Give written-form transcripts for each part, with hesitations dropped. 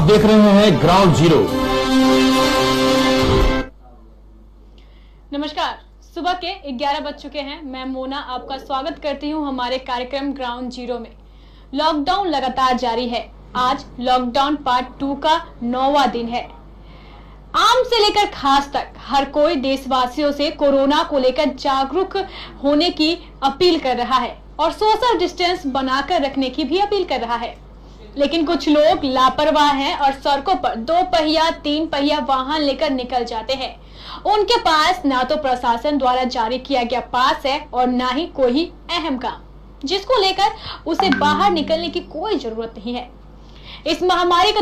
आप देख रहे हैं ग्राउंड जीरो। नमस्कार, सुबह के 11 बज चुके हैं। मैं मोना आपका स्वागत करती हूं हमारे कार्यक्रम ग्राउंड जीरो में। लॉकडाउन लगातार जारी है। आज लॉकडाउन पार्ट 2 का 9वां दिन है। आम से लेकर खास तक हर कोई देशवासियों से कोरोना को लेकर जागरूक होने की अपील कर रहा है और सोशल डिस्टेंस बनाकर रखने की भी अपील कर रहा है। लेकिन कुछ लोग लापरवाह हैं और सड़कों पर 2 पहिया 3 पहिया वाहन लेकर निकल जाते हैं। उनके पास ना तो प्रशासन द्वारा जारी किया गया पास है और ना ही कोई अहम काम, जिसको लेकर उसे बाहर निकलने की कोई जरूरत नहीं है। इस महामारी के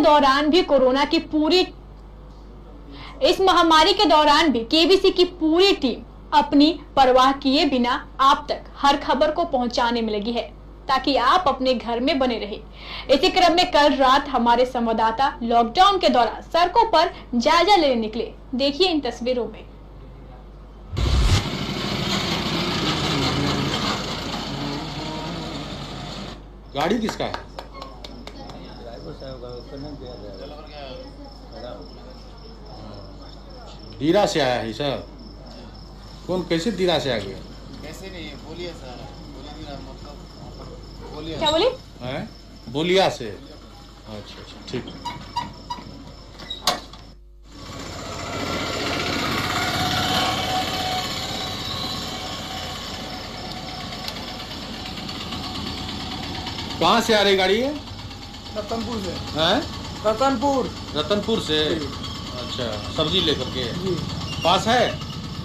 दौरान भी केबीसी की पूरी टीम अपनी परवाह किए बिना आप तक हर खबर को पहुंचाने में लगी है, ताकि आप अपने घर में बने रहे। इसी क्रम में कल रात हमारे संवाददाता लॉकडाउन के दौरान सड़कों पर जायजा लेने निकले। देखिए इन तस्वीरों में। गाड़ी किसका है? दीरा से आया है सर। कौन कैसे दीरा से आ गया? कैसे नहीं, बोलिए सर। क्या बोली? बोलिया से। अच्छा ठीक। कहाँ से आ रही गाड़ी है? रतनपुर से। हैं? रतनपुर से। अच्छा, सब्जी लेकर के। जी। पास है?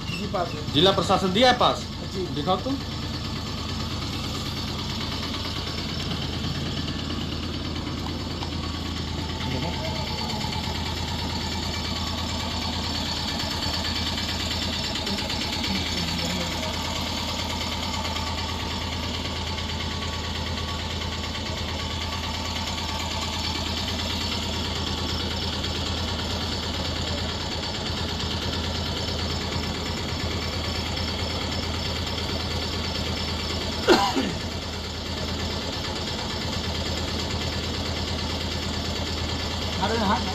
जी पास है। जिला प्रशासन दिया है पास? जी। दिखाओ तुम। अरे हाँ जी।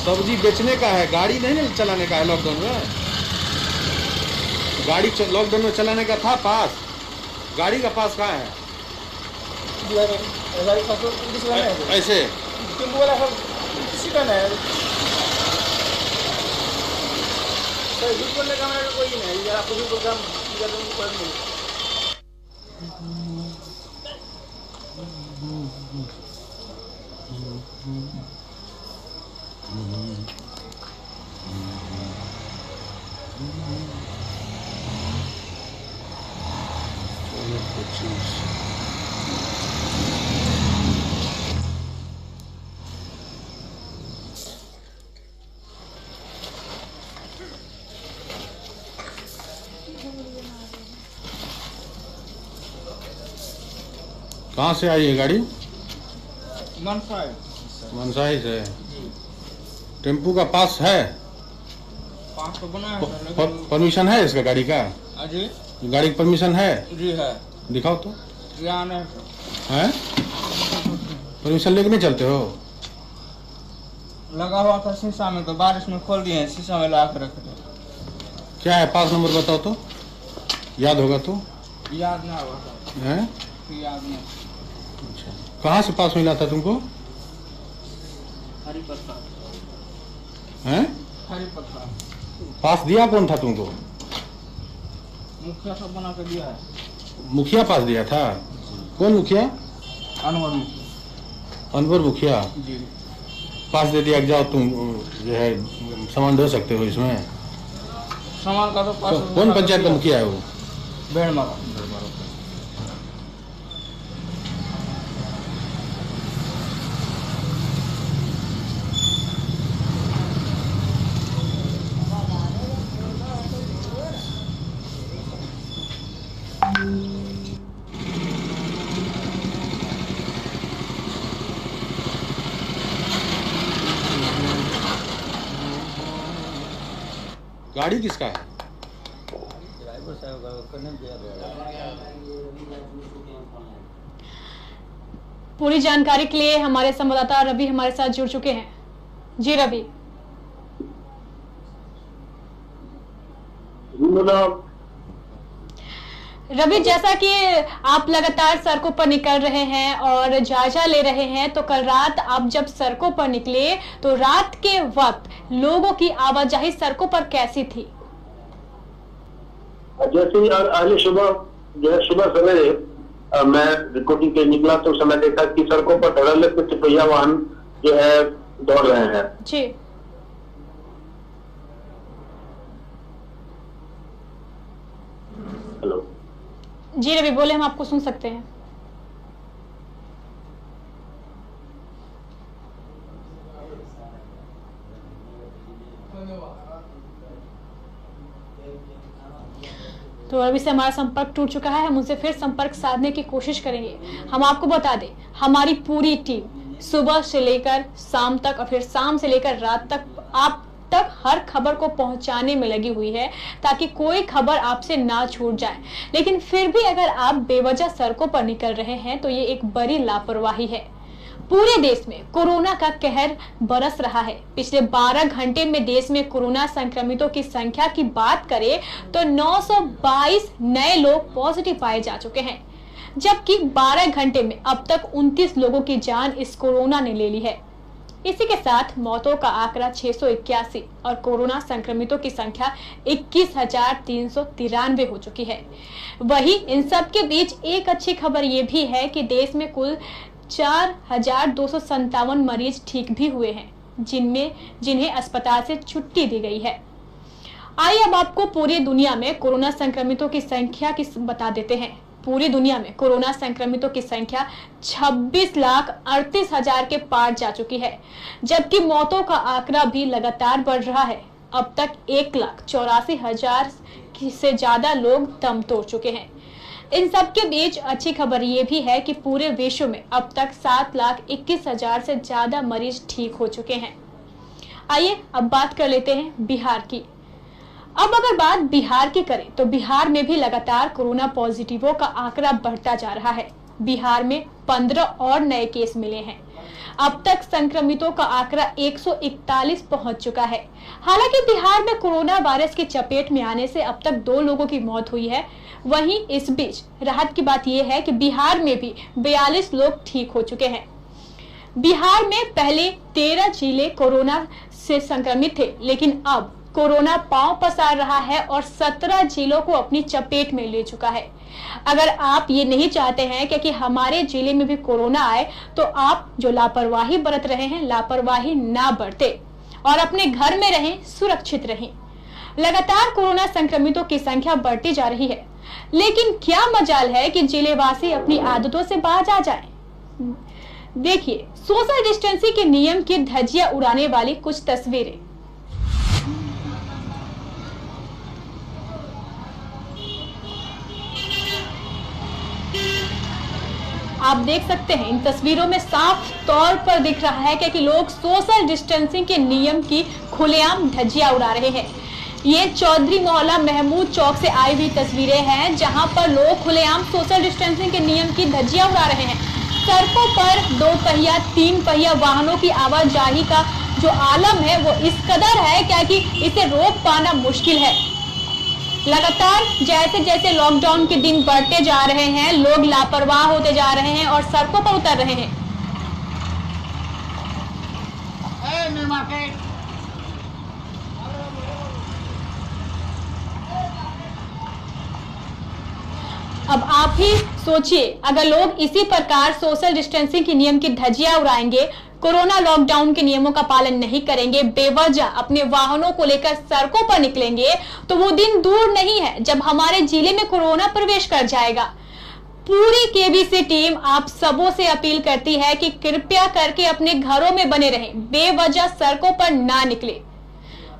सब्जी बेचने का है, गाड़ी नहीं चलाने का है। लॉकडाउन में गाड़ी लॉकडाउन में चलाने का था पास। गाड़ी का पास कहाँ है? ऐसे किसी का नहीं सर, झूठ बोलने का मेरा कोई नहीं। जरा कुछ भी प्रोग्राम नहीं। कहाँ से आई है गाड़ी? मनसाई से। टेम्पू का पास है? पास तो बना है। परमिशन है इसका गाड़ी का? जी। गाड़ी की परमिशन है? जी है। दिखाओ तो। है परमिशन लेके नहीं चलते हो? लगा हुआ था शीशा में, तो बारिश में खोल दिए, शीशा में लगा कर रख दिया। क्या है पास नंबर बताओ तो, याद होगा तो। याद नहीं हुआ है? याद नहीं। अच्छा, कहाँ से पास मिला था तुमको? हैं? पास दिया कौन था तुमको? मुखिया सब बना कर दिया है। मुखिया पास दिया था? कौन मुखिया? अनवर मुखिया जी। पास दे दिया। जाओ तुम जो है सामान ढो सकते हो इसमें। सामान का तो पास। कौन पंचायत का मुखिया है वो? बेड़मारा। गाड़ी किसका है? ड्राइवर साहब का नाम क्या है? पूरी जानकारी के लिए हमारे संवाददाता रवि हमारे साथ जुड़ चुके हैं। जी रवि। रवि, जैसा कि आप लगातार सड़कों पर निकल रहे हैं और जायजा ले रहे हैं, तो कल रात आप जब सड़कों पर निकले तो रात के वक्त लोगों की आवाजाही सड़कों पर कैसी थी? जैसे ही आज सुबह जो है सुबह सवेरे मैं रिपोर्टिंग के निकला तो समय देखा कि सड़कों पर धड़ल्ले कुछ पहिया वाहन जो है दौड़ रहे हैं। जी। हेलो जी रवि बोले, हम आपको सुन सकते हैं। तो रवि से हमारा संपर्क टूट चुका है, हम उनसे फिर संपर्क साधने की कोशिश करेंगे। हम आपको बता दें, हमारी पूरी टीम सुबह से लेकर शाम तक और फिर शाम से लेकर रात तक आप तक हर खबर को पहुंचाने में लगी हुई है ताकि कोई खबर आपसे ना छूट जाए। लेकिन फिर भी अगर आप बेवजह सड़कों पर निकल रहे हैं तो ये एक बड़ी लापरवाही है। पूरे देश में कोरोना का कहर बरस रहा है। पिछले 12 घंटे में देश में कोरोना संक्रमितों की संख्या की बात करें तो 922 नए लोग पॉजिटिव पाए जा चुके हैं, जबकि 12 घंटे में अब तक 29 लोगों की जान इस कोरोना ने ले ली है। इसी के साथ मौतों का आंकड़ा 681 और कोरोना संक्रमितों की संख्या 21,393 हो चुकी है। वही इन सब के बीच एक अच्छी खबर ये भी है कि देश में कुल 4,257 मरीज ठीक भी हुए हैं, जिन्हें अस्पताल से छुट्टी दी गई है। आइए अब आपको पूरी दुनिया में कोरोना संक्रमितों की संख्या की बता देते हैं। पूरी दुनिया में कोरोना संक्रमितों की संख्या 26,38,000 के पार जा चुकी है, जबकि मौतों का आंकड़ा भी लगातार बढ़ रहा है। अब तक 1,84,000 से ज्यादा लोग दम तोड़ चुके हैं। इन सब के बीच अच्छी खबर ये भी है कि पूरे विश्व में अब तक 7,21,000 से ज्यादा मरीज ठीक हो चुके हैं। आइए अब बात कर लेते हैं बिहार की। अब अगर बात बिहार की करें तो बिहार में भी लगातार कोरोना पॉजिटिवों का आंकड़ा बढ़ता जा रहा है। बिहार में 15 और नए केस मिले हैं। अब तक संक्रमितों का आंकड़ा 141 पहुंच चुका है। हालांकि बिहार में कोरोना वायरस की चपेट में आने से अब तक 2 लोगों की मौत हुई है। वहीं इस बीच राहत की बात यह है कि बिहार में भी 42 लोग ठीक हो चुके हैं। बिहार में पहले 13 जिले कोरोना से संक्रमित थे, लेकिन अब कोरोना पांव पसार रहा है और 17 जिलों को अपनी चपेट में ले चुका है। अगर आप ये नहीं चाहते हैं कि हमारे जिले में भी कोरोना आए, तो आप जो लापरवाही बरत रहे हैं, लापरवाही ना बरते और अपने घर में रहें, सुरक्षित रहें। लगातार कोरोना संक्रमितों की संख्या बढ़ती जा रही है, लेकिन क्या मजाल है कि जिलेवासी अपनी आदतों से बाज आ जाएं। देखिए सोशल डिस्टेंसिंग के नियम की धज्जियां उड़ाने वाली कुछ तस्वीरें। आप देख सकते हैं इन तस्वीरों में साफ तौर पर दिख रहा है कि लोग सोशल डिस्टेंसिंग के नियम की खुलेआम धज्जियां उड़ा रहे हैं। ये चौधरी मोहल्ला महमूद चौक से आई हुई तस्वीरें हैं, जहां पर लोग खुलेआम सोशल डिस्टेंसिंग के नियम की धज्जियां उड़ा रहे हैं। सड़कों पर 2 पहिया 3 पहिया वाहनों की आवाजाही का जो आलम है वो इस कदर है कि इसे रोक पाना मुश्किल है। लगातार जैसे जैसे लॉकडाउन के दिन बढ़ते जा रहे हैं, लोग लापरवाह होते जा रहे हैं और सड़कों पर उतर रहे हैं। अब आप ही सोचिए, अगर लोग इसी प्रकार सोशल डिस्टेंसिंग के नियम की धज्जियां उड़ाएंगे, कोरोना लॉकडाउन के नियमों का पालन नहीं करेंगे, बेवजह अपने वाहनों को लेकर सड़कों पर निकलेंगे, तो वो दिन दूर नहीं है जब हमारे जिले में कोरोना प्रवेश कर जाएगा। पूरी केबीसी टीम आप सबों से अपील करती है कि कृपया करके अपने घरों में बने रहें, बेवजह सड़कों पर ना निकले।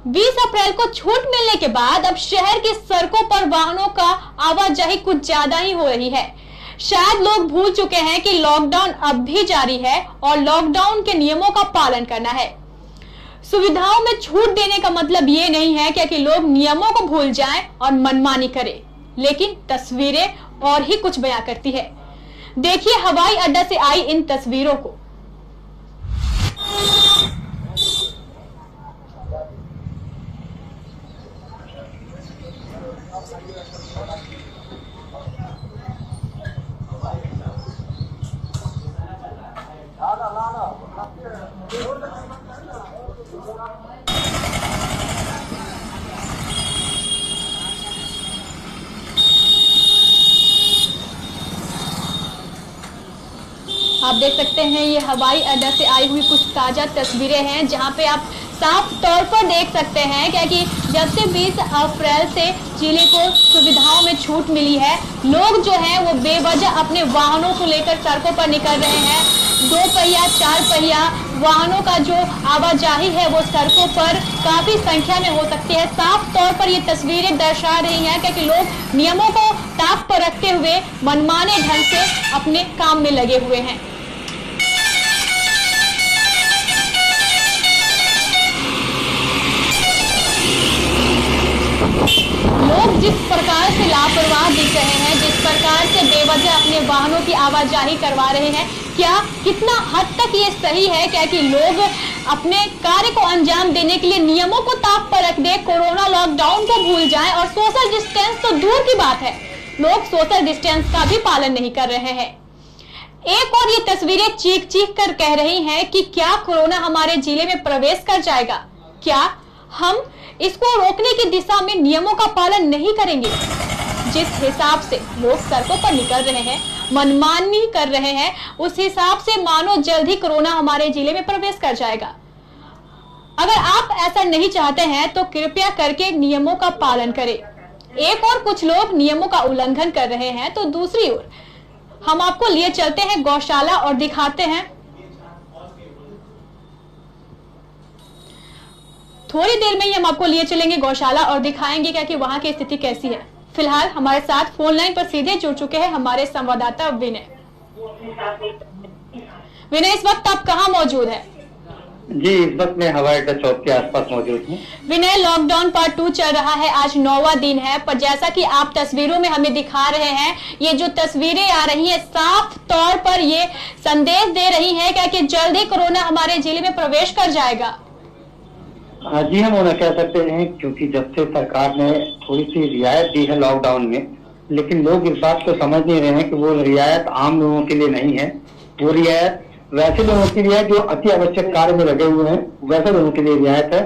20 अप्रैल को छूट मिलने के बाद अब शहर की सड़कों पर वाहनों का आवाजाही कुछ ज्यादा ही हो रही है। शायद लोग भूल चुके हैं कि लॉकडाउन अब भी जारी है और लॉकडाउन के नियमों का पालन करना है। सुविधाओं में छूट देने का मतलब ये नहीं है कि लोग नियमों को भूल जाएं और मनमानी करें, लेकिन तस्वीरें और ही कुछ बयां करती है। देखिए हवाई अड्डा से आई इन तस्वीरों को। आप देख सकते हैं ये हवाई अड्डा से आई हुई कुछ ताजा तस्वीरें हैं, जहां पे आप साफ तौर पर देख सकते हैं कि जब से 20 अप्रैल से जिले को सुविधाओं में छूट मिली है, लोग जो हैं वो बेवजह अपने वाहनों को लेकर सड़कों पर निकल रहे हैं। 2 पहिया 4 पहिया वाहनों का जो आवाजाही है वो सड़कों पर काफी संख्या में हो सकती है। साफ तौर पर ये तस्वीरें दर्शा रही हैं कि लोग नियमों को ताक पर रखते हुए मनमाने ढंग से अपने काम में लगे हुए हैं। लोग जिस प्रकार से लापरवाह दिख रहे हैं, जिस प्रकार से बेवजह अपने वाहनों की आवाजाही करवा रहे हैं, क्या कितना हद तक ये सही है कि लोग अपने कार्य को अंजाम देने के लिए नियमों को ताक पर रख दे, कोरोना लॉकडाउन को भूल जाएं और सोशल डिस्टेंस तो दूर की बात है, लोग सोशल डिस्टेंस का भी पालन नहीं कर रहे हैं। एक और ये तस्वीरें चीख चीख कर कह रही हैं कि क्या कोरोना हमारे जिले में प्रवेश कर जाएगा, क्या हम इसको रोकने की दिशा में नियमों का पालन नहीं करेंगे। जिस हिसाब से लोग सड़कों पर निकल रहे हैं, मनमानी कर रहे हैं, उस हिसाब से मानो जल्द ही कोरोना हमारे जिले में प्रवेश कर जाएगा। अगर आप ऐसा नहीं चाहते हैं तो कृपया करके नियमों का पालन करें। एक और कुछ लोग नियमों का उल्लंघन कर रहे हैं तो दूसरी ओर हम आपको लिए चलते हैं गौशाला और दिखाते हैं। थोड़ी देर में ही हम आपको लिए चलेंगे गौशाला और दिखाएंगे कि वहां की स्थिति कैसी है। फिलहाल हमारे साथ फोन लाइन पर सीधे जुड़ चुके हैं हमारे संवाददाता विनय। विनय, इस वक्त आप कहां मौजूद हैं? जी, इस वक्त मैं हवाई अड्डा चौक के आसपास मौजूद हूँ। विनय, लॉकडाउन पार्ट 2 चल रहा है, आज 9वां दिन है, पर जैसा कि आप तस्वीरों में हमें दिखा रहे हैं, ये जो तस्वीरें आ रही हैं साफ तौर पर ये संदेश दे रही है कि जल्द ही कोरोना हमारे जिले में प्रवेश कर जाएगा। जी, हम होना कह सकते हैं, क्योंकि जब से सरकार ने थोड़ी सी रियायत दी है लॉकडाउन में, लेकिन लोग इस बात को समझ नहीं रहे हैं कि वो रियायत आम लोगों के लिए नहीं है। वो रियायत वैसे लोगों के लिए जो अति आवश्यक कार्य में लगे हुए हैं, वैसे लोगों के लिए रियायत है।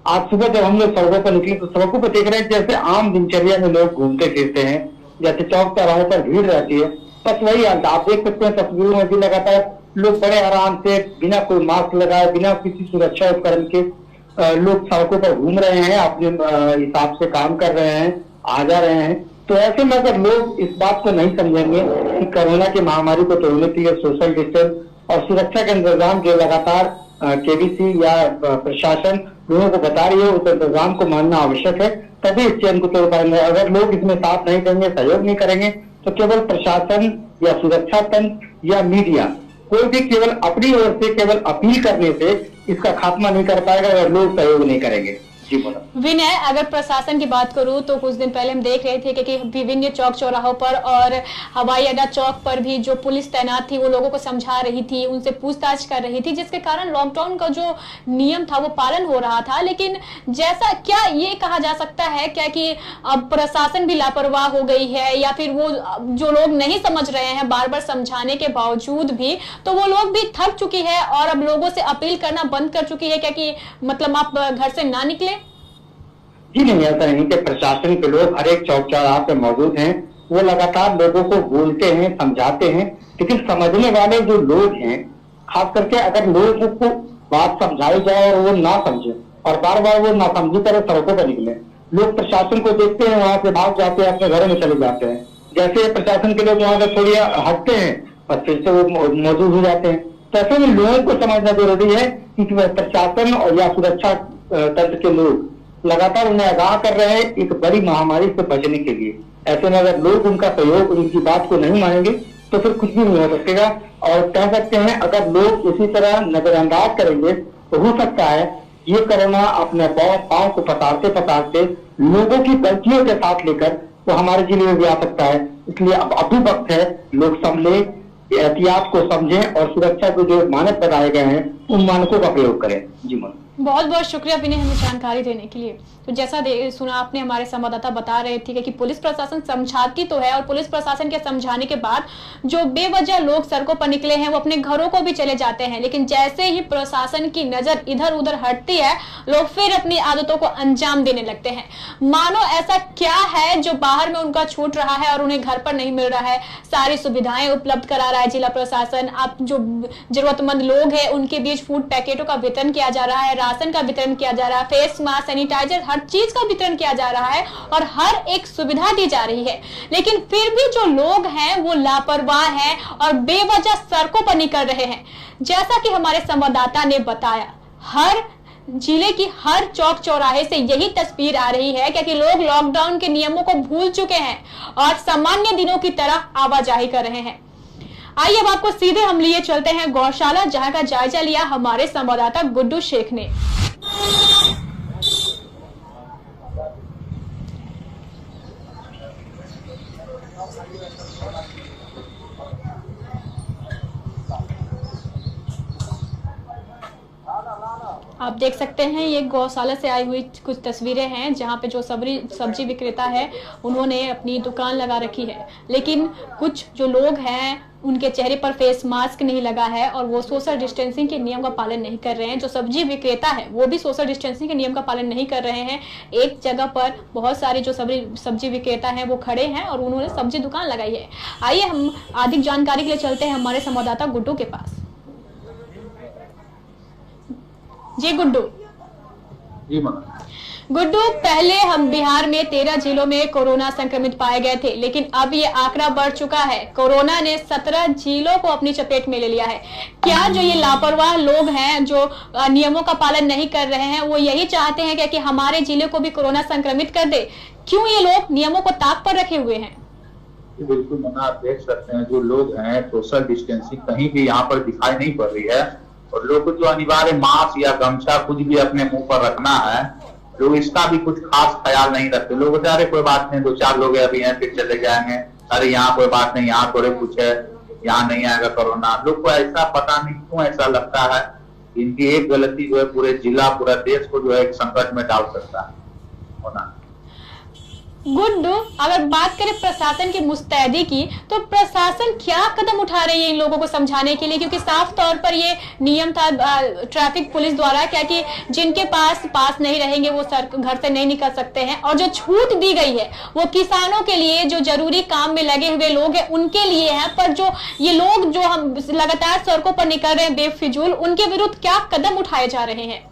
आज सुबह जब हम लोग सड़कों पर निकले तो सड़कों पर देख रहे हैं जैसे आम दिनचर्या में लोग घूमते फिरते हैं, जैसे चौक चौराहों पर भीड़ रहती है, बस वही हाल था। आप देख सकते हैं तस्वीरों में भी लगातार लोग बड़े आराम से बिना कोई मास्क लगाए, बिना किसी सुरक्षा उपकरण के लोग सड़कों पर घूम रहे हैं, अपने हिसाब से काम कर रहे हैं, आ जा रहे हैं। तो ऐसे में अगर लोग इस बात को नहीं समझेंगे कि कोरोना की महामारी को तोड़ने के लिए सोशल डिस्टेंस और सुरक्षा के इंतजाम जो लगातार केबीसी या प्रशासन लोगों को बता रही है, उस इंतजाम को मानना आवश्यक है, तभी इस चैन को तोड़ पाएंगे। अगर लोग इसमें साथ नहीं देंगे, सहयोग नहीं करेंगे, तो केवल प्रशासन या सुरक्षा तंत्र या मीडिया कोई भी केवल अपनी ओर से केवल अपील करने से इसका खात्मा नहीं कर पाएगा अगर लोग सहयोग नहीं करेंगे। जी बोला विनय, अगर प्रशासन की बात करूं तो कुछ दिन पहले हम देख रहे थे कि विभिन्न चौक चौराहों पर और हवाई अड्डा चौक पर भी जो पुलिस तैनात थी वो लोगों को समझा रही थी, उनसे पूछताछ कर रही थी, जिसके कारण लॉकडाउन का जो नियम था वो पालन हो रहा था। लेकिन जैसा क्या ये कहा जा सकता है क्या कि अब प्रशासन भी लापरवाह हो गई है, या फिर वो जो लोग नहीं समझ रहे हैं बार बार समझाने के बावजूद भी, तो वो लोग भी थक चुकी है और अब लोगों से अपील करना बंद कर चुकी है क्या कि मतलब आप घर से ना निकले? जी नहीं, ऐसा नहीं कि प्रशासन के लोग हर एक चौक चौराहे पे मौजूद हैं, वो लगातार लोगों को बोलते हैं, समझाते हैं, लेकिन समझने वाले जो लोग हैं, खास करके अगर लोगों को बात समझाई जाए और वो ना समझे और बार बार वो नासमझी तरह सड़कों पर निकले, लोग प्रशासन को देखते हैं, वहां से भाग जाते हैं, अपने घरों में चले जाते हैं। जैसे प्रशासन के लोग वहां से थोड़ी हटते हैं और फिर से वो मौजूद हो जाते हैं। तो ऐसे में लोगों को समझना जरूरी है कि प्रशासन और या सुरक्षा तंत्र के लोग लगातार उन्हें आगाह कर रहे हैं एक बड़ी महामारी से बचने के लिए। ऐसे में अगर लोग उनका सहयोग, उनकी बात को नहीं मानेंगे तो फिर कुछ भी नहीं हो सकेगा। और कह सकते हैं अगर लोग इसी तरह नजरअंदाज करेंगे तो हो सकता है ये कोरोना अपने पाँव को पसारते पसारते लोगों की गलतियों के साथ लेकर तो हमारे जिले में भी आ सकता है। इसलिए अब अभी वक्त है, लोग संभले, एहतियात को समझें और सुरक्षा के जो मानक बताए गए हैं उन मानकों का प्रयोग करें। जी मन बहुत बहुत शुक्रिया विनय हमें जानकारी देने के लिए। तो जैसा सुना आपने, हमारे संवाददाता बता रहे थे कि पुलिस प्रशासन समझाती तो है और पुलिस प्रशासन के समझाने के बाद जो बेवजह लोग सड़कों पर निकले हैं वो अपने घरों को भी चले जाते हैं, लेकिन जैसे ही प्रशासन की नजर इधर उधर हटती है लोग फिर अपनी आदतों को अंजाम देने लगते हैं। मानो ऐसा क्या है जो बाहर में उनका छूट रहा है और उन्हें घर पर नहीं मिल रहा है। सारी सुविधाएं उपलब्ध करा रहा है जिला प्रशासन। आप जो जरूरतमंद लोग हैं उनके बीच फूड पैकेटों का वितरण किया जा रहा है, राशन का वितरण किया जा रहा है, फेस मास्क, सैनिटाइजर, हर चीज का वितरण किया जा रहा है और हर एक सुविधा दी जा रही है। लेकिन फिर भी जो लोग हैं वो लापरवाह हैं और बेवजह सड़कों पर निकल रहे हैं। जैसा कि हमारे संवाददाता ने बताया, हर जिले की हर चौक चौराहे से यही तस्वीर आ रही है क्योंकि लोग लॉकडाउन के नियमों को भूल चुके हैं और सामान्य दिनों की तरह आवाजाही कर रहे हैं। आइए अब आपको सीधे हम लिए चलते हैं गौशाला, जहां का जायजा लिया हमारे संवाददाता गुड्डू शेख ने। आप देख सकते हैं ये गौशाला से आई हुई कुछ तस्वीरें हैं जहां पे जो सब्जी विक्रेता है उन्होंने अपनी दुकान लगा रखी है, लेकिन कुछ जो लोग हैं उनके चेहरे पर फेस मास्क नहीं लगा है और वो सोशल डिस्टेंसिंग के नियम का पालन नहीं कर रहे हैं। जो सब्जी विक्रेता है वो भी सोशल डिस्टेंसिंग के नियम का पालन नहीं कर रहे हैं। एक जगह पर बहुत सारे जो सब्जी विक्रेता हैं वो खड़े हैं और उन्होंने सब्जी दुकान लगाई है। आइए हम अधिक जानकारी के लिए चलते हैं हमारे संवाददाता गुड्डू के पास। जी गुड्डू। जी गुड्डू, पहले हम बिहार में 13 जिलों में कोरोना संक्रमित पाए गए थे, लेकिन अब ये आंकड़ा बढ़ चुका है। कोरोना ने 17 जिलों को अपनी चपेट में ले लिया है। क्या जो ये लापरवाह लोग हैं जो नियमों का पालन नहीं कर रहे हैं वो यही चाहते हैं कि हमारे जिले को भी कोरोना संक्रमित कर दे? क्यों ये लोग नियमों को ताक पर रखे हुए हैं? बिल्कुल मना, आप देख सकते हैं जो लोग हैं सोशल डिस्टेंसिंग कहीं भी यहाँ पर दिखाई नहीं पड़ रही है और लोग जो अनिवार्य मास्क या गमछा कुछ भी अपने मुंह पर रखना है, लोग इसका भी कुछ खास ख्याल नहीं रखते। लोग बोलते अरे कोई बात नहीं, 2-4 लोग अभी हैं फिर चले जाएंगे, अरे यहाँ कोई बात नहीं, यहाँ थोड़े कुछ है, यहाँ नहीं आएगा कोरोना। लोग को ऐसा पता नहीं क्यों ऐसा लगता है, इनकी एक गलती जो है पूरे जिला पूरा देश को जो है एक संकट में डाल सकता है होना। गुड्डू, अगर बात करें प्रशासन की मुस्तैदी की तो प्रशासन क्या कदम उठा रही है इन लोगों को समझाने के लिए? क्योंकि साफ तौर पर ये नियम था ट्रैफिक पुलिस द्वारा क्या कि जिनके पास नहीं रहेंगे वो घर से नहीं निकल सकते हैं, और जो छूट दी गई है वो किसानों के लिए, जो जरूरी काम में लगे हुए लोग हैं उनके लिए है। पर जो ये लोग जो हम लगातार सड़कों पर निकल रहे हैं बेफिजूल, उनके विरुद्ध क्या कदम उठाए जा रहे हैं?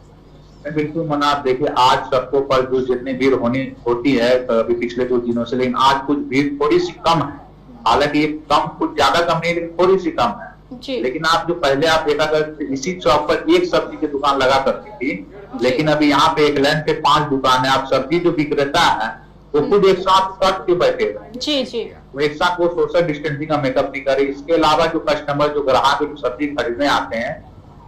बिल्कुल मना, आप देखिए आज सड़कों पर जो जितनी भीड़ होती है अभी पिछले 2 दिनों से, लेकिन आज कुछ भीड़ थोड़ी सी कम है। हालांकि ये कम कुछ ज्यादा कम नहीं, लेकिन थोड़ी सी कम है। लेकिन आप जो पहले आप देखा करते इसी चौक पर एक सब्जी की दुकान लगा करती थी, लेकिन अभी यहाँ पे एक लाइन पे 5 दुकान है। आप सब्जी जो विक्रेता है वो खुद एक साथ सट के बैठे हुए, वो एक साथ वो सोशल डिस्टेंसिंग का मेकअप नहीं करे। इसके अलावा जो कस्टमर जो ग्राहक जो सब्जी खरीदने आते हैं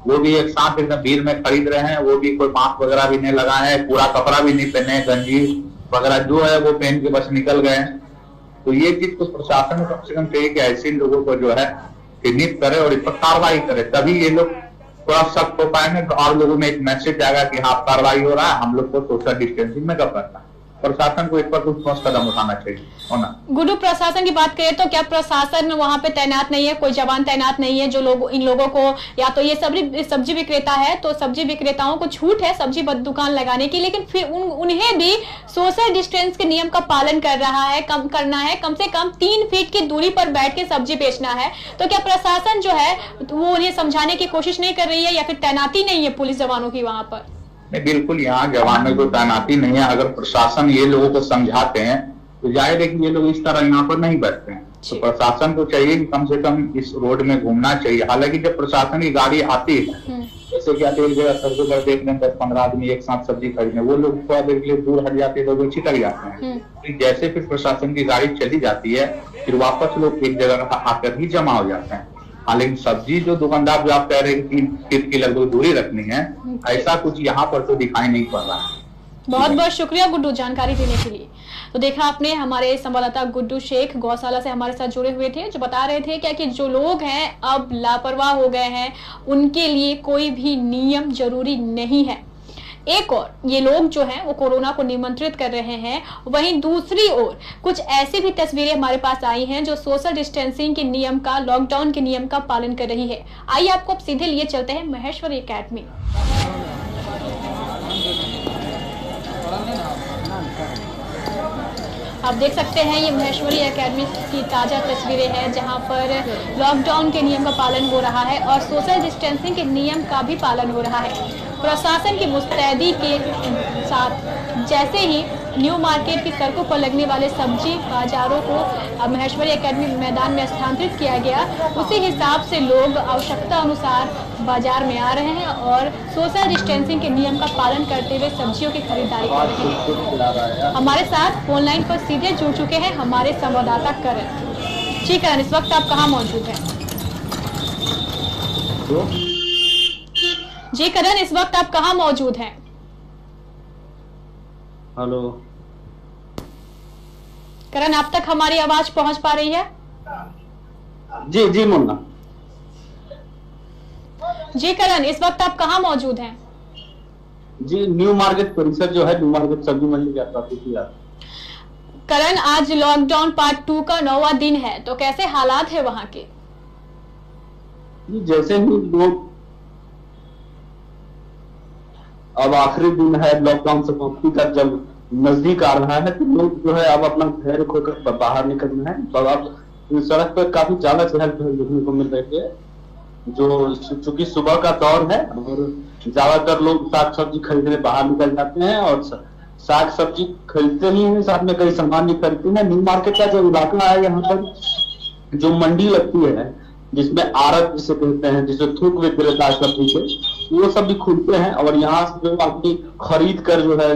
वो भी एक साथ एकदम भीड़ में खरीद रहे हैं, वो भी कोई मास्क वगैरह भी नहीं लगाए हैं, पूरा कपड़ा भी नहीं पहने, गंजी वगैरह जो है वो पहन के बस निकल गए। तो ये चीज को प्रशासन कम से कम चाहिए कि ऐसे लोगों को जो है चिन्हित करे और इस पर कार्रवाई करे, तभी ये लोग थोड़ा सख्त हो पाएंगे और लोगों में एक मैसेज आएगा कि हाँ कार्रवाई हो रहा है, हम लोग को सोशल डिस्टेंसिंग में करना है। प्रशासन को इस पर कुछ ठोस कदम उठाना चाहिए होना। गुड्डू, प्रशासन की बात करें तो क्या प्रशासन वहां पे तैनात नहीं है, कोई जवान तैनात नहीं है जो लोग इन लोगों को, या तो ये सब्जी विक्रेता है तो सब्जी विक्रेताओं को छूट है सब्जी दुकान लगाने की, लेकिन फिर उन्हें भी सोशल डिस्टेंस के नियम का पालन करना है, कम से कम 3 फीट की दूरी पर बैठ के सब्जी बेचना है। तो क्या प्रशासन जो है वो उन्हें समझाने की कोशिश नहीं कर रही है या फिर तैनाती नहीं है पुलिस जवानों की वहां पर? नहीं, बिल्कुल यहाँ जवानों को तैनाती नहीं है। अगर प्रशासन ये लोगों को समझाते हैं तो जाहिर है कि ये लोग इस तरह यहाँ पर नहीं बैठते हैं। तो प्रशासन को चाहिए कि कम से कम इस रोड में घूमना चाहिए। हालांकि जब प्रशासन की गाड़ी आती है, जैसे कि आप एक जगह सड़कों पर देख लें 10-15 आदमी एक साथ सब्जी खरीदने, वो लोग थोड़ा देर के लिए दूर हट जाते हैं तो वो छिटक जाते हैं। फिर जैसे फिर प्रशासन की गाड़ी चली जाती है फिर वापस लोग एक जगह आकर ही जमा हो जाते हैं। हाँ, लेकिन सब्जी जो दुकानदार जो आप कह रहे हैं 3 फीट की लगभग दूरी रखनी है, ऐसा कुछ यहाँ पर तो दिखाई नहीं पड़ रहा है। बहुत बहुत शुक्रिया गुड्डू जानकारी देने के लिए। तो देखा आपने, हमारे संवाददाता गुड्डू शेख गौशाला से हमारे साथ जुड़े हुए थे, जो बता रहे थे क्या कि जो लोग हैं अब लापरवाह हो गए हैं, उनके लिए कोई भी नियम जरूरी नहीं है। एक और ये लोग जो हैं वो कोरोना को निमंत्रित कर रहे हैं, वहीं दूसरी ओर कुछ ऐसी भी तस्वीरें हमारे पास आई हैं जो सोशल डिस्टेंसिंग के नियम का, लॉकडाउन के नियम का पालन कर रही है। आइए आपको अब सीधे लिए चलते हैं महेश्वरी एकेडमी। आप देख सकते हैं ये महेश्वरी एकेडमी की ताज़ा तस्वीरें हैं, जहां पर लॉकडाउन के नियम का पालन हो रहा है और सोशल डिस्टेंसिंग के नियम का भी पालन हो रहा है। प्रशासन की मुस्तैदी के साथ जैसे ही न्यू मार्केट की सड़कों पर लगने वाले सब्जी बाजारों को महेश्वरी एकेडमी मैदान में स्थानांतरित किया गया, उसी हिसाब से लोग आवश्यकता अनुसार बाजार में आ रहे हैं और सोशल डिस्टेंसिंग के नियम का पालन करते हुए सब्जियों की खरीदारी कर रहे हैं। हमारे साथ फोन लाइन पर सीधे जुड़ चुके हैं हमारे संवाददाता करण। जी करण, इस वक्त आप कहाँ मौजूद हैं? जी करण, इस वक्त आप कहाँ मौजूद हैं? हेलो करण, आप तक हमारी आवाज पहुंच पा रही है? जी जी मुन्ना। जी करण, इस वक्त आप कहाँ मौजूद हैं? जी न्यू मार्केट परिसर जो है, न्यू मार्केट सब्जी मंडी के आसपास। करण, आज लॉकडाउन पार्ट 2 का 9वां दिन है, तो कैसे हालात है वहां के? जी जैसे ही लोग, अब आखिरी दिन है लॉकडाउन समाप्ति का, जब नजदीक आ रहा है तो लोग जो है अब अपना धैर्य खोकर बाहर निकल रहे हैं। तो अब सड़क पर काफी ज्यादा चहल पहल देखने को मिल रही है, जो चूंकि सुबह का दौर है और ज्यादातर लोग साग सब्जी खरीदने बाहर निकल जाते हैं और साग सब्जी खरीदते ही हैं, साथ में कई सामान भी खरीदते हैं। न्यू मार्केट का जो इलाका है, यहाँ पर जो मंडी लगती है जिसमें आड़त जिसे कहते हैं, जिसे थोक विक्रेता है सब्जी के, वो सब भी खुलते हैं और यहाँ से जो आदमी खरीद कर जो है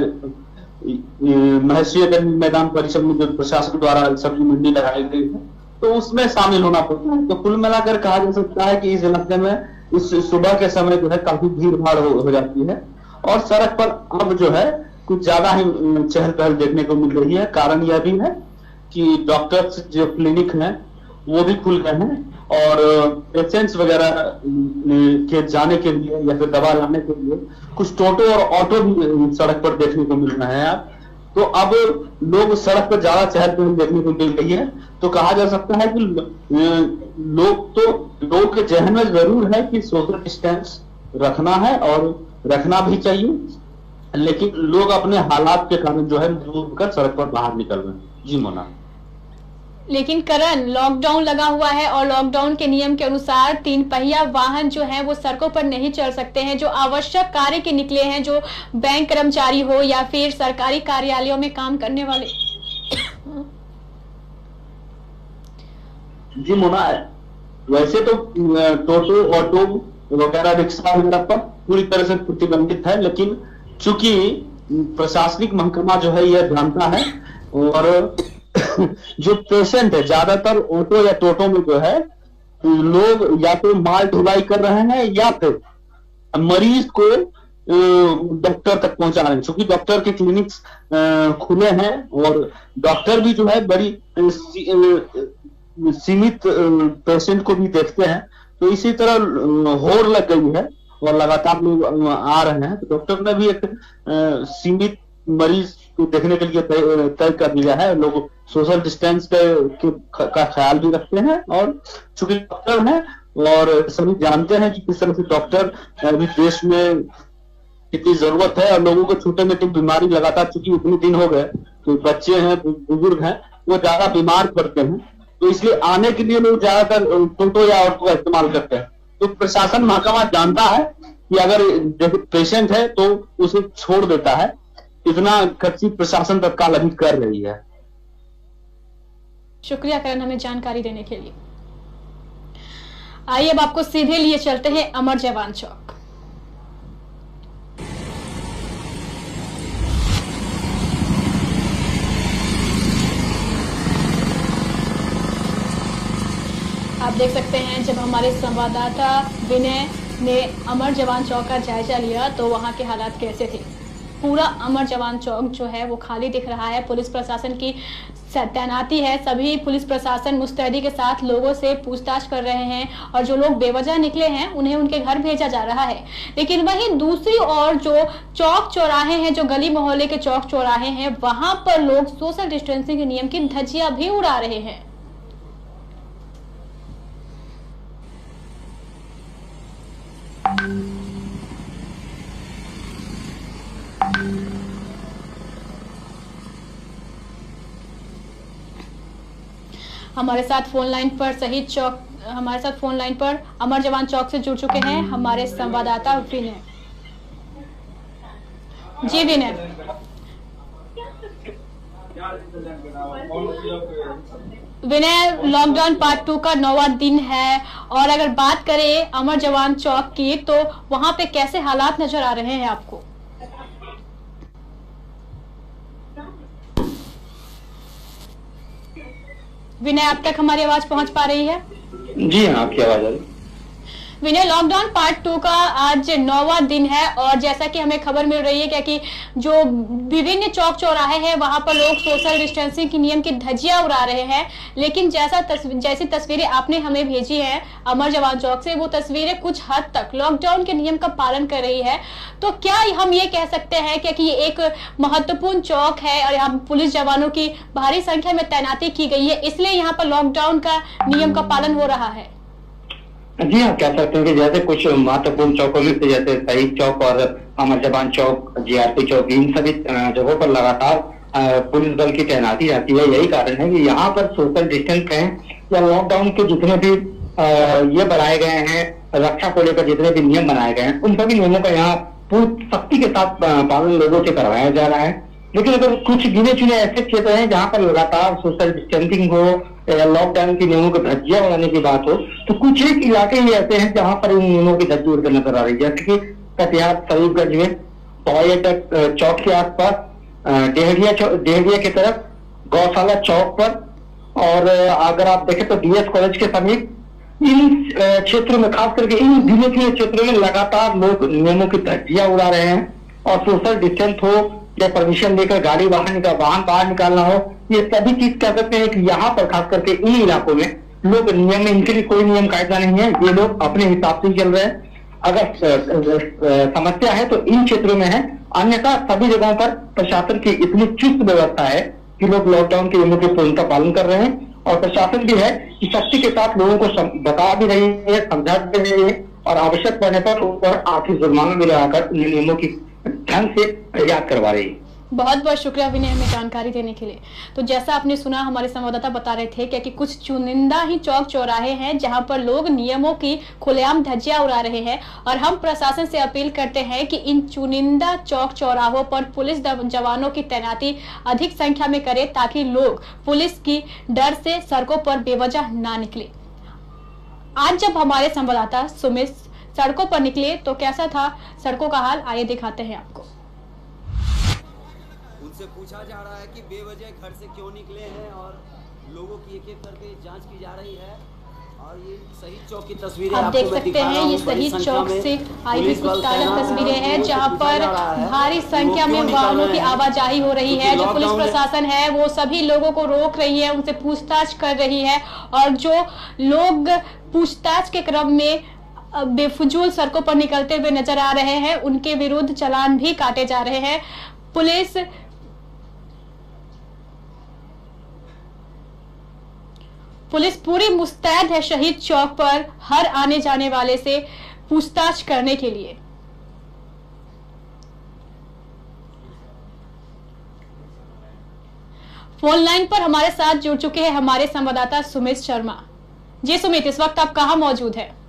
महेश्वरी मैदान परिसर में जो प्रशासन द्वारा सब्जी मंडी लगाई गई है तो उसमें शामिल होना पड़ता है। तो कुल मिलाकर कहा जा सकता है कि इस इलाके में इस सुबह के समय जो है काफी भीड़ भाड़ हो जाती है और सड़क पर अब जो है कुछ ज्यादा ही चहल पहल देखने को मिल रही है। कारण यह भी है कि डॉक्टर्स जो क्लिनिक हैं वो भी खुल गए हैं और पेशेंट्स वगैरह के जाने के लिए या फिर दवा लाने के लिए कुछ टोटो और ऑटो भी सड़क पर देखने को मिल रहे हैं। आप तो अब लोग सड़क पर ज्यादा चहल पहल देखने को मिल रही है। तो कहा जा सकता है कि लोगों के जहन में जरूर है कि सोशल डिस्टेंस रखना है और रखना भी चाहिए, लेकिन लोग अपने हालात के कारण जो है मजबूर होकर सड़क पर बाहर निकल रहे हैं। जी मोना। लेकिन करण, लॉकडाउन लगा हुआ है और लॉकडाउन के नियम के अनुसार 3 पहिया वाहन जो है वो सड़कों पर नहीं चल सकते हैं। जो आवश्यक कार्य के निकले हैं, जो बैंक कर्मचारी हो या फिर सरकारी कार्यालयों में काम करने वाले। जी मोना, वैसे तो टोटो ऑटो वगैरह रिक्शा वगैरह पर पूरी तरह से प्रतिबंधित है, लेकिन चूंकि प्रशासनिक महकमा जो है यह जानता है और जो पेशेंट है ज्यादातर ऑटो या टोटो में जो है लोग या तो माल ढुलाई कर रहे हैं या फिर मरीज को डॉक्टर तक पहुंचा रहे हैं। क्योंकि डॉक्टर के क्लिनिक्स खुले हैं और डॉक्टर भी जो है बड़ी सीमित पेशेंट को भी देखते हैं, तो इसी तरह होड़ लग गई है और लगातार लोग आ रहे हैं। तो डॉक्टर ने भी एक सीमित मरीज को देखने के लिए तय कर लिया है। लोग सोशल डिस्टेंस का ख्याल भी रखते हैं और चूंकि डॉक्टर हैं और सभी जानते हैं कि किस तरह से डॉक्टर अभी देश में कितनी जरूरत है और लोगों को छोटे मोटी बीमारी लगातार, चूंकि इतने दिन हो गए तो बच्चे हैं, बुजुर्ग हैं, वो ज्यादा बीमार पड़ते हैं, तो इसलिए आने के लिए लोग ज्यादातर टोटो या ऑटो का इस्तेमाल करते हैं। तो प्रशासन महकमा जानता है कि अगर पेशेंट है तो उसे छोड़ देता है। इतना खर्ची प्रशासन तत्काल अभी कर रही है। शुक्रिया करण हमें जानकारी देने के लिए। आइए अब आपको सीधे लिए चलते हैं अमर जवान चौक। आप देख सकते हैं जब हमारे संवाददाता विनय ने अमर जवान चौक का जायजा लिया तो वहां के हालात कैसे थे। पूरा अमर जवान चौक जो है वो खाली दिख रहा है। पुलिस प्रशासन की तैनाती है, सभी पुलिस प्रशासन मुस्तैदी के साथ लोगों से पूछताछ कर रहे हैं और जो लोग बेवजह निकले हैं उन्हें उनके घर भेजा जा रहा है। लेकिन वहीं दूसरी ओर जो चौक चौराहे हैं, जो गली मोहल्ले के चौक चौराहे हैं, वहां पर लोग सोशल डिस्टेंसिंग के नियम की धज्जियां भी उड़ा रहे हैं। हमारे साथ फोन लाइन पर अमर जवान चौक से जुड़ चुके हैं हमारे संवाददाता विनय। जी विनय, लॉकडाउन पार्ट 2 का 9वां दिन है और अगर बात करें अमर जवान चौक की तो वहां पे कैसे हालात नजर आ रहे हैं आपको? विनय, अब तक हमारी आवाज पहुंच पा रही है? जी हाँ, आपकी आवाज आ रही है। विनय, लॉकडाउन पार्ट 2 का आज 9वां दिन है और जैसा कि हमें खबर मिल रही है क्या कि जो विभिन्न चौक चौराहे हैं वहां पर लोग सोशल डिस्टेंसिंग के नियम की धज्जियां उड़ा रहे हैं। लेकिन जैसी तस्वीरें आपने हमें भेजी है अमर जवान चौक से, वो तस्वीरें कुछ हद तक लॉकडाउन के नियम का पालन कर रही है। तो क्या हम ये कह सकते हैं कि ये एक महत्वपूर्ण चौक है और यहाँ पुलिस जवानों की भारी संख्या में तैनाती की गई है, इसलिए यहाँ पर लॉकडाउन का नियम का पालन हो रहा है? जी हाँ, कह सकते हैं कि जैसे कुछ महत्वपूर्ण चौकों में से जैसे शहीद चौक और अमर जवान चौक, जीआरपी चौक, इन सभी जगहों पर लगातार पुलिस बल की तैनाती रहती है। यही कारण है कि यहाँ पर सोशल डिस्टेंस है या लॉकडाउन के जितने भी ये बनाए गए हैं, रक्षा को लेकर जितने भी नियम बनाए गए हैं, उन सभी नियमों का यहाँ पूरी सख्ती के साथ पालन लोगों से करवाया जा रहा है। लेकिन अगर कुछ गिने चुने ऐसे क्षेत्र हैं जहाँ पर लगातार सोशल डिस्टेंसिंग हो, लॉकडाउन के नियमों की धज्जियां उड़ाने की बात हो, तो कुछ एक इलाके ही ऐसे हैं जहां पर इन नियमों की धज्जी उड़कर नजर आ रही है। जैसे कि कटिहार शरीफगंज में पॉयटक चौक के आसपास, डेहरिया की तरफ, गौशाला चौक पर, और अगर आप देखें तो डीएस कॉलेज के समीप, इन क्षेत्रों में, खास करके इन गिने चुने क्षेत्रों में लगातार लोग नियमों की धज्जियां उड़ा रहे हैं। और सोशल डिस्टेंस हो या परमिशन लेकर गाड़ी वाहन बाहर निकालना हो, ये सभी चीज कह सकते हैं कि यहाँ पर खास करके इन इलाकों में लोग नियम में, इनके लिए कोई नियम कायदा नहीं है, ये लोग अपने हिसाब से चल रहे हैं। अगर समस्या है तो इन क्षेत्रों में है, अन्यथा सभी जगहों पर प्रशासन की इतनी चुस्त व्यवस्था है कि लोग लॉकडाउन के नियमों के पूर्णतः पालन कर रहे हैं। और प्रशासन भी है कि सख्ती के साथ लोगों को बता भी रही है, समझा भी रही है और आवश्यक पड़ने पर उन पर आर्थिक जुर्माना भी लगाकर नियमों की ढंग से याद करवा रही है। बहुत बहुत शुक्रिया विनय हमें जानकारी देने के लिए। तो जैसा आपने सुना, हमारे संवाददाता बता रहे थे कि कुछ चुनिंदा ही चौक चौराहे हैं जहां पर लोग नियमों की खुलेआम धज्जियां उड़ा रहे हैं और हम प्रशासन से अपील करते हैं कि इन चुनिंदा चौक चौराहों पर पुलिस जवानों की तैनाती अधिक संख्या में करे ताकि लोग पुलिस की डर से सड़कों पर बेवजह ना निकले। आज जब हमारे संवाददाता सुमित सड़कों पर निकले तो कैसा था सड़कों का हाल, आइए दिखाते हैं आपको। उनसे पूछा जा रहा है कि बेवजह घर से क्यों निकले हैं और लोगों की एक एक करके जांच की जा रही है। और ये शहीद चौक की तस्वीरें आप देख सकते हैं, ये शहीद चौक से आई हुई कुछ ताजा तस्वीरें हैं जहां पर भारी संख्या में वाहनों की आवाजाही हो रही है। जो पुलिस प्रशासन है वो सभी लोगों को रोक रही है, उनसे पूछताछ कर रही है और जो लोग पूछताछ के क्रम में बेफजूल सड़कों पर निकलते हुए नजर आ रहे हैं उनके विरुद्ध चालान भी काटे जा रहे हैं। पुलिस पूरी मुस्तैद है शहीद चौक पर हर आने जाने वाले से पूछताछ करने के लिए। फोन लाइन पर हमारे साथ जुड़ चुके हैं हमारे संवाददाता सुमित शर्मा। जी सुमित, इस वक्त आप कहां मौजूद है?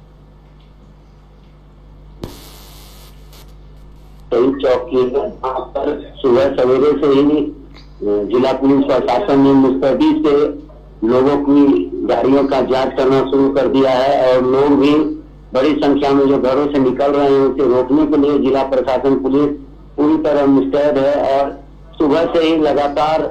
शहीद चौक की पर सुबह सवेरे से ही जिला पुलिस प्रशासन ने मुस्तैदी से लोगों की गाड़ियों का जांच करना शुरू कर दिया है और लोग भी बड़ी संख्या में जो घरों से निकल रहे हैं उसे रोकने के लिए जिला प्रशासन पुलिस पूरी तरह मुस्तैद है। और सुबह से ही लगातार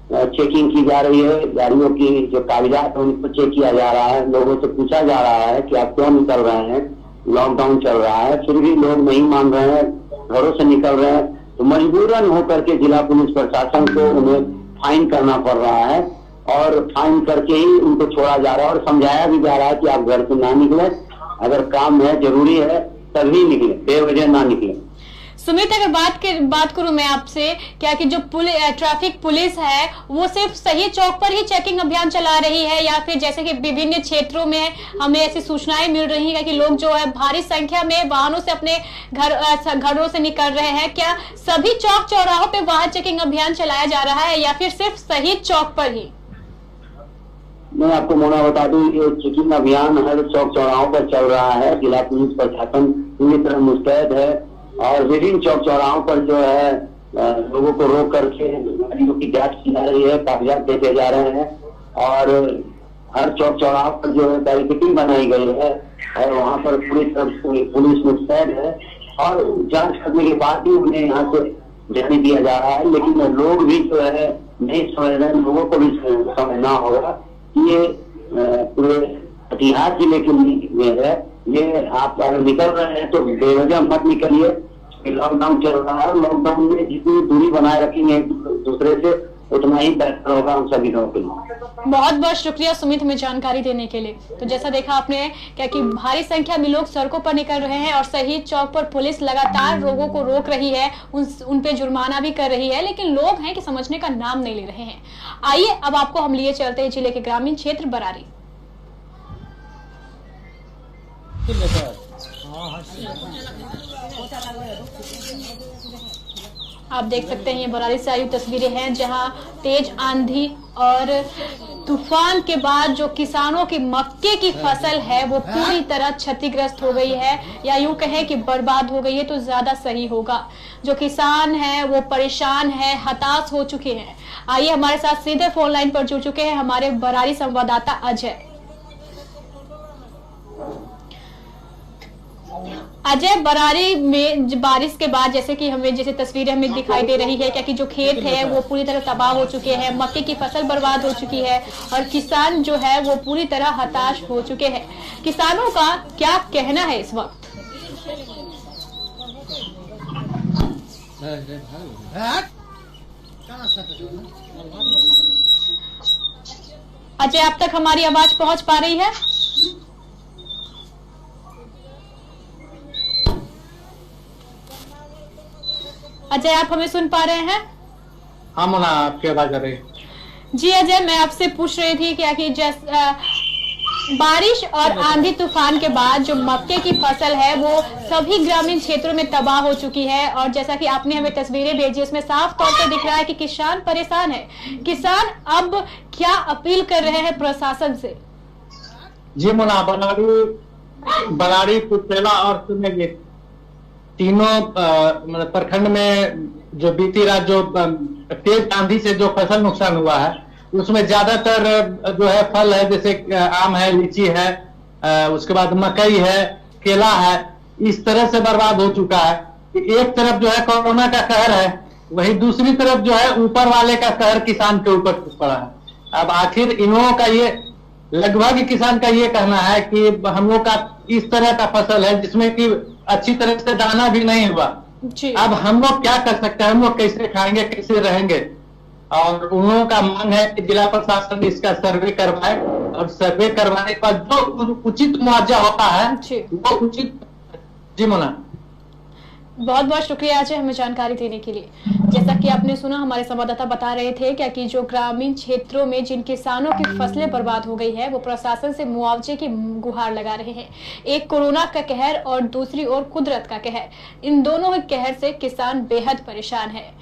चेकिंग की जा रही है, गाड़ियों की जो कागजात है उनको चेक किया जा रहा है, लोगों से पूछा जा रहा है कि आप क्यों निकल रहे हैं, लॉकडाउन चल रहा है, फिर भी लोग नहीं मान रहे हैं, घरों से निकल रहे हैं, तो मजबूरन होकर के जिला पुलिस प्रशासन को उन्हें फाइन करना पड़ रहा है और फाइन करके ही उनको छोड़ा जा रहा है और समझाया भी जा रहा है कि आप घर से ना निकले, अगर काम है जरूरी है तभी निकले, बेवजह ना निकले। सुमित, अगर बात करूं मैं आपसे, क्या कि जो ट्रैफिक पुलिस है वो सिर्फ सही चौक पर ही चेकिंग अभियान चला रही है या फिर जैसे कि विभिन्न क्षेत्रों में हमें ऐसी सूचनाएं मिल रही है कि लोग जो है भारी संख्या में वाहनों से अपने घरों से निकल रहे हैं, क्या सभी चौक चौराहों पे वाहन चेकिंग अभियान चलाया जा रहा है या फिर सिर्फ सही चौक पर ही? मैं आपको मोना बता दूं, ये चेकिंग अभियान हर चौक चौराहों पर चल रहा है। जिला पुलिस प्रशासन पूरी तरह मुस्तैद है और विभिन्न चौक चौराहों पर जो है लोगों को रोक करके गाड़ियों की जांच की जा रही है, कागजात देखे जा रहे हैं और हर चौक चौराहों पर जो है बैरिकेडिंग बनाई गई है और वहाँ पर पूरी तरह पुलिस मुस्तैद है और जांच करने के बाद ही उन्हें यहाँ से जाने दिया जा रहा है। लेकिन लोग भी जो है नहीं समझ रहे, लोगों को भी समझना होगा कि ये पूरे कटिहार जिले के लिए है, ये आप अगर निकल रहे हैं तो बेवजह मत निकलिए। लॉकडाउन चल रहा है, लॉकडाउन में जितनी दूरी बनाए रखेंगे एक दूसरे से उतना ही बेहतर होगा हम सभी लोगों के लिए। बहुत बहुत शुक्रिया सुमित हमें जानकारी देने के लिए। तो जैसा देखा आपने क्या कि भारी संख्या में लोग सड़कों पर निकल रहे हैं और सही चौक पर पुलिस लगातार लोगों को रोक रही है, उन पे जुर्माना भी कर रही है, लेकिन लोग हैं कि समझने का नाम नहीं ले रहे हैं। आइए अब आपको हम लिए चलते हैं जिले के ग्रामीण क्षेत्र बरारी। आप देख सकते हैं ये बरारी से आई तस्वीरें हैं जहां तेज आंधी और तूफान के बाद जो किसानों की मक्के की फसल है वो पूरी तरह क्षतिग्रस्त हो गई है या यूं कहें कि बर्बाद हो गई है तो ज्यादा सही होगा। जो किसान है वो परेशान है, हताश हो चुके हैं। आइए हमारे साथ सीधे फोन लाइन पर जुड़ चुके हैं हमारे बरारी संवाददाता अजय। अजय, बरारी में बारिश के बाद जैसे कि हमें जैसे तस्वीरें हमें दिखाई दे रही है क्या कि जो खेत है वो पूरी तरह तबाह हो चुके हैं, मक्के की फसल बर्बाद हो चुकी है और किसान जो है वो पूरी तरह हताश हो चुके हैं। किसानों का क्या कहना है इस वक्त? अजय, अब तक हमारी आवाज पहुंच पा रही है? अजय, आप हमें सुन पा रहे हैं? हाँ मोना, आपकी आवाज आ रही है। जी अजय, मैं आपसे पूछ रही थी क्या कि बारिश और आंधी तूफान के बाद जो मक्के की फसल है वो सभी ग्रामीण क्षेत्रों में तबाह हो चुकी है और जैसा कि आपने हमें तस्वीरें भेजी उसमें साफ तौर पर दिख रहा है कि किसान परेशान है। किसान अब क्या अपील कर रहे हैं प्रशासन से? जी मोना, बरारी कुचेला और सुनेगी तीनों मतलब प्रखंड में जो बीती रात जो तेज आंधी से जो फसल नुकसान हुआ है उसमें ज्यादातर जो है फल है, जैसे आम है, लीची है, उसके बाद मकई है, केला है, इस तरह से बर्बाद हो चुका है कि एक तरफ जो है कोरोना का कहर है, वही दूसरी तरफ जो है ऊपर वाले का कहर किसान के ऊपर पड़ा है। अब आखिर इन लोगों का ये लगभग किसान का ये कहना है कि हम लोग का इस तरह का फसल है जिसमें कि अच्छी तरह से दाना भी नहीं हुआ, अब हम लोग क्या कर सकते हैं, हम लोग कैसे खाएंगे, कैसे रहेंगे। और उन लोगों का मांग है कि जिला प्रशासन इसका सर्वे करवाए और सर्वे करवाने के बाद जो उचित मुआवजा होता है वो उचित। जी मोना, बहुत बहुत शुक्रिया अजय हमें जानकारी देने के लिए। जैसा कि आपने सुना, हमारे संवाददाता बता रहे थे क्या कि जो ग्रामीण क्षेत्रों में जिन किसानों की फसलें बर्बाद हो गई है वो प्रशासन से मुआवजे की गुहार लगा रहे हैं। एक कोरोना का कहर और दूसरी ओर कुदरत का कहर, इन दोनों के कहर से किसान बेहद परेशान है।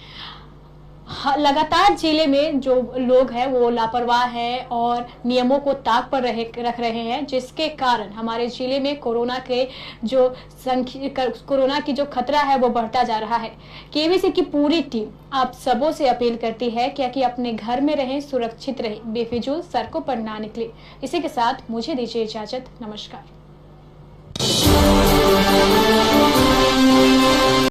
लगातार जिले में जो लोग हैं वो लापरवाह हैं और नियमों को ताक पर रख रहे हैं, जिसके कारण हमारे जिले में कोरोना की जो खतरा है वो बढ़ता जा रहा है। केबीसी की पूरी टीम आप सबों से अपील करती है कि अपने घर में रहें, सुरक्षित रहें, बेफिजूल सड़कों पर ना निकले। इसी के साथ मुझे दीजिए इजाजत। नमस्कार।